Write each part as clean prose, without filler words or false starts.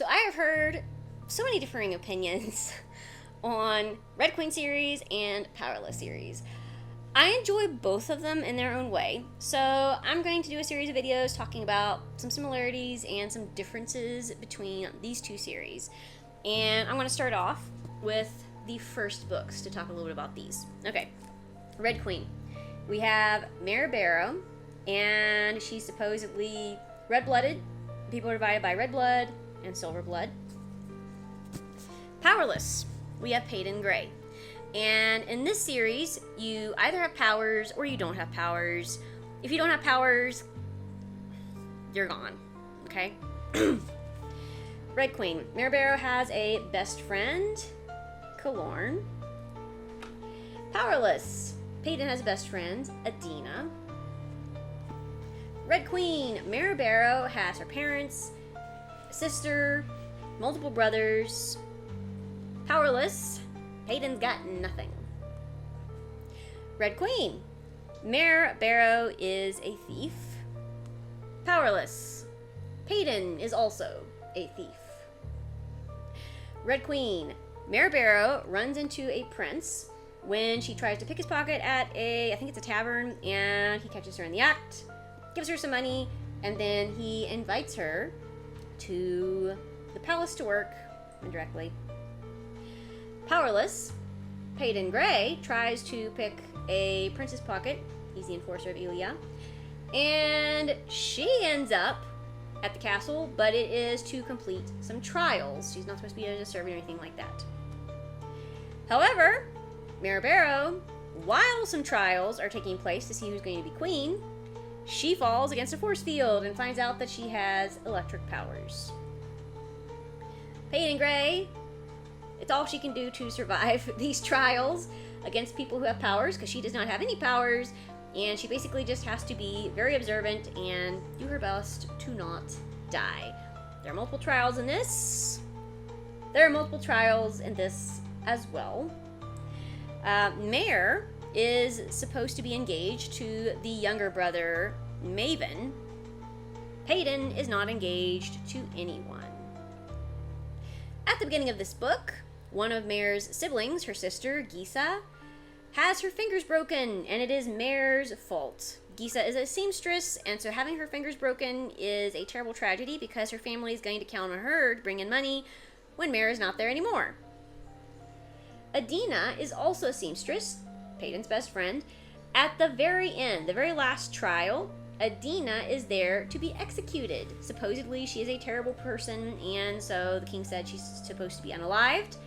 So I have heard so many differing opinions on Red Queen series and Powerless series. I enjoy both of them in their own way, so I'm going to do a series of videos talking about some similarities and some differences between these two series. And I'm going to start off with the first books to talk a little bit about these. Okay, Red Queen. We have Mare Barrow, and she's supposedly red-blooded. People are divided by red blood and silver blood. Powerless. We have Peyton Gray. And in this series, you either have powers or you don't have powers. If you don't have powers, you're gone. Okay? Red Queen. Mare Barrow has a best friend, Kalorn. Powerless. Peyton has a best friend, Adina. Red Queen. Mare Barrow has her parents, sister, multiple brothers. Powerless. Peyton's got nothing. Red Queen. Mare Barrow is a thief. Powerless. Peyton is also a thief. Red Queen. Mare Barrow runs into a prince when she tries to pick his pocket at I think it's a tavern, and he catches her in the act, gives her some money, and then he invites her to the palace to work indirectly. Powerless. Peyton Gray tries to pick a prince's pocket. He's the enforcer of Elia. And she ends up at the castle, but it is to complete some trials. She's not supposed to be a servant or anything like that. However, Mare Barrow, while some trials are taking place to see who's going to be queen, she falls against a force field and finds out that she has electric powers. Peyton Gray, it's all she can do to survive these trials against people who have powers, because she does not have any powers, and she basically just has to be very observant and do her best to not die. There are multiple trials in this. There are multiple trials in this as well. Mare is supposed to be engaged to the younger brother, Maven. Peyton is not engaged to anyone. At the beginning of this book, one of Mare's siblings, her sister, Gisa, has her fingers broken, and it is Mare's fault. Gisa is a seamstress, and so having her fingers broken is a terrible tragedy because her family is going to count on her to bring in money when Mare is not there anymore. Adina is also a seamstress, Peyton's best friend. At the very end, the very last trial, Adina is there to be executed. Supposedly, she is a terrible person, and so the king said she's supposed to be unalived.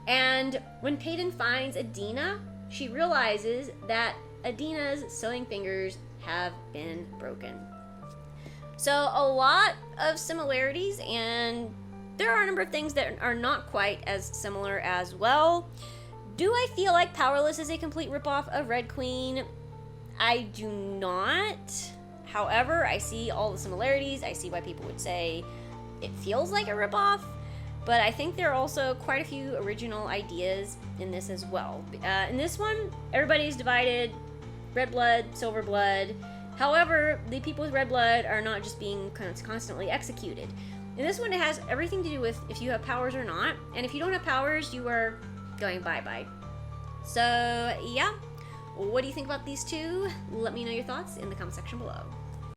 And when Peyton finds Adina, she realizes that Adina's sewing fingers have been broken. So a lot of similarities, and there are a number of things that are not quite as similar as well. Do I feel like Powerless is a complete ripoff of Red Queen? I do not. However, I see all the similarities. I see why people would say it feels like a ripoff. But I think there are also quite a few original ideas in this as well. In this one, everybody's divided, red blood, silver blood. However, the people with red blood are not just being constantly executed. In this one, it has everything to do with if you have powers or not. And if you don't have powers, you are going bye-bye. So, yeah. What do you think about these two? Let me know your thoughts in the comment section below.